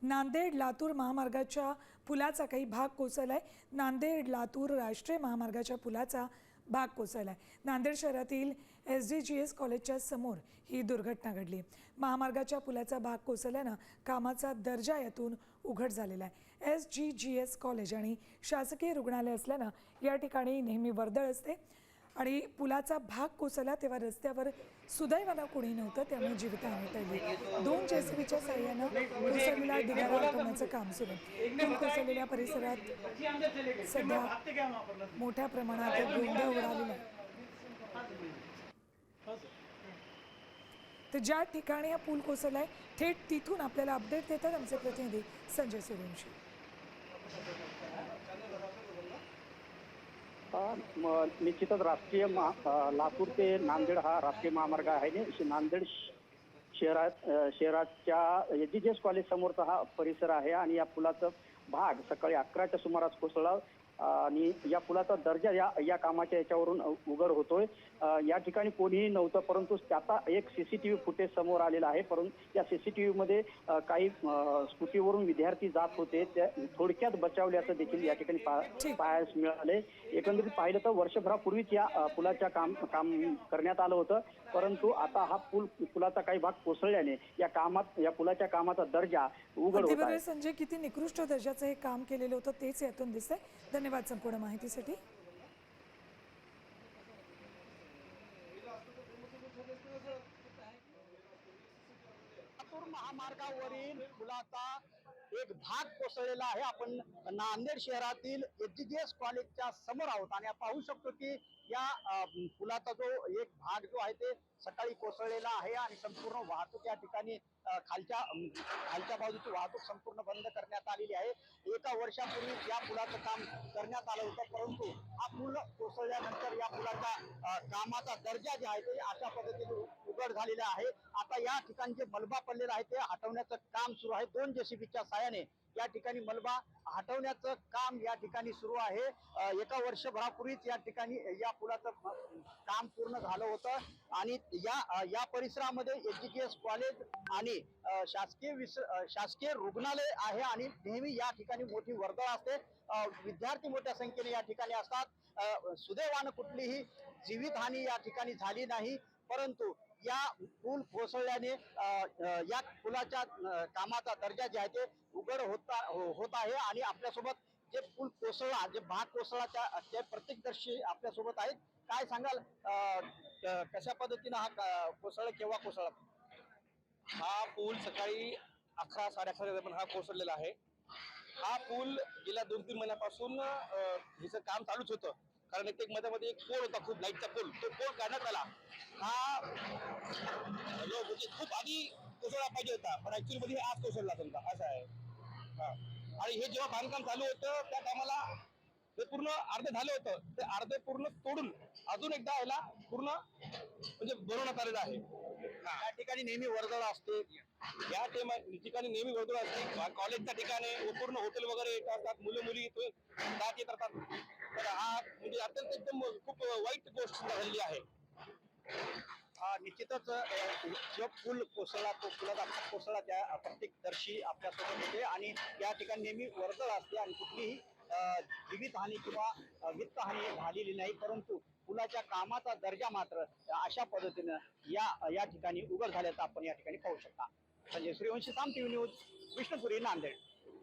नांदेड लातूर महामार्गाच्या पुलाचा काही भाग कोसळलाय। नांदेड लातूर राष्ट्रीय महामार्गाच्या पुलाचा भाग कोसळलाय। नांदेड शहरातील SDGS कॉलेजच्या समोर ही दुर्घटना घडली। महामार्गाच्या पुलाचा भाग कोसळल्याने कामाचा दर्जा यातून उघड झालेला आहे। SDGS कॉलेज आणि शासकीय रुग्णालय असल्याने या ठिकाणी नेहमी वर्दळ असते आणि पुलाचा भाग कोसळला तेव्हा रस्त्यावर सुदैवाने कोणी नव्हतं, त्यामुळे जीवितहानी टळली। 2 JCBच्या साहाय्याने कोसळलेला ढिगारा हटवण्याचं काम सुरू आहे। पूल कोसळलेल्या परिसरात सध्या मोठ्या प्रमाणात गोंधळ उडालेला आहे। तर ज्या ठिकाणी हा पूल कोसळलाय थेट तिथून आपल्याला अपडेट देतात आमचे प्रतिनिधी संजय सूर्यवंशी। निश्चितच राष्ट्रीय लातूर ते नांदेड हा राष्ट्रीय महामार्ग आहे। नांदेड शहराच्या SDGS कॉलेज समोरचा हा परिसर आहे आणि या पुलाचा भाग सकाळी 11च्या सुमारास कोसळला आणि या पुलाचा दर्जा या कामाच्या याच्यावरून उघड होतोय। या ठिकाणी कोणीही नव्हतं, परंतु त्याचा एक CCTV फुटेज समोर आलेला आहे। परंतु या CCTV मध्ये काही स्कूटीवरून विद्यार्थी जात होते, त्या थोडक्यात बचावल्याचं देखील या ठिकाणी पाहायला मिळाले। एकंदरीत पाहिलं तर वर्षभरापूर्वीच या पुलाच्या काम करण्यात आलं होतं, परंतु आता हा पुलाचा काही भाग कोसळल्याने या पुलाच्या कामाचा दर्जा उघड होत आहे। संजय, किती निकृष्ट दर्जाचं हे काम केलेलं होतं तेच यातून दिसतंय। धन्यवाद संपूर्ण माहितीसाठी। लातूर महामार्गावरील पुलाचा एक भाग कोसळलेला आहे। आपण नांदेड शहरातील SDGS कॉलेजच्या समोर आहोत आणि पाहू शकतो की या पुलाचा जो एक भाग जो आहे ते सकाळी कोसळलेला आहे आणि संपूर्ण वाहतूक या ठिकाणी खालच्या बाजूची वाहतूक संपूर्ण बंद करण्यात आलेली आहे। एका वर्षापूर्वी या पुलाचं काम करण्यात आलं होतं, परंतु हा पूल कोसळल्यानंतर या पुलाचा कामाचा दर्जा जे आहे ते अशा पद्धतीने उघड झालेला आहे। आता या ठिकाणी जे मलबा पडलेला आहे ते हटवण्याचं काम सुरू आहे। 2 JCBच्या साहाय्याने या ठिकाणी मलबा हटवण्याचं काम या ठिकाणी सुरू आहे। एका वर्षभरापूर्वीच या ठिकाणी या पुलाचं काम पूर्ण झालं होतं आणि या परिसरामध्ये SDGS कॉलेज आणि शासकीय रुग्णालय आहे आणि नेहमी या ठिकाणी मोठी वर्दळ असते। विद्यार्थी मोठ्या संख्येने या ठिकाणी असतात। सुदैवानं कुठलीही जीवितहानी या ठिकाणी झाली नाही, परंतु या पूल कोसळल्याने या पुलाच्या कामाचा दर्जा जे आहे ते उघड होत आहे आणि आपल्यासोबत जे पूल कोसळला, जे भाग कोसळला त्या प्रत्यक्षदर्शी आपल्यासोबत आहेत। काय सांगाल, कशा पद्धतीने हा कोसळला, केव्हा कोसळला? हा पूल सकाळी 11 साडे 11 दरम्यान हा कोसळलेला आहे। हा पूल गेल्या 2-3 महिन्यापासून हिचं काम चालूच होतं, कारण एक मध्ये एक पोल होता, खूप लाईटचा पोल, तो पोल काढण्यात आला। हा म्हणजे खूप आधी कोसळला पाहिजे होता, पण ऍक्च्युअली मध्ये आज कोसळला समजा, असं आहे। आणि हे जेव्हा बांधकाम चालू होतं त्या टायमाला ते पूर्ण अर्धे झालं होतं, ते अर्धे पूर्ण तोडून अजून एकदा याला पूर्ण म्हणजे बनवण्यात आलेलं आहे। या ठिकाणी नेहमी वर्दळ असते, या ठिकाणी नेहमी वर्दळ असते। कॉलेजच्या ठिकाणी पूर्ण हॉटेल वगैरे येत असतात, मुलं मुली इथे जात येत राहतात। तर हा म्हणजे अत्यंत एकदम खूप वाईट गोष्ट झालेली आहे। निश्चितच जो पूल कोसळला, तो पुलाचा भाग कोसळला, त्या प्रत्यक्षदर्शी आपल्यासोबत होते आणि या ठिकाणी नेहमी वर्दळ असते आणि कुठलीही जीवितहानी किंवा वित्तहानी झालेली नाही, परंतु पुलाच्या कामाचा दर्जा मात्र अशा पद्धतीनं या ठिकाणी उघड झाल्याचं आपण या ठिकाणी पाहू शकता। संजय सूर्यवंशी, साम TV न्यूज, विष्णुपुरी, नांदेड।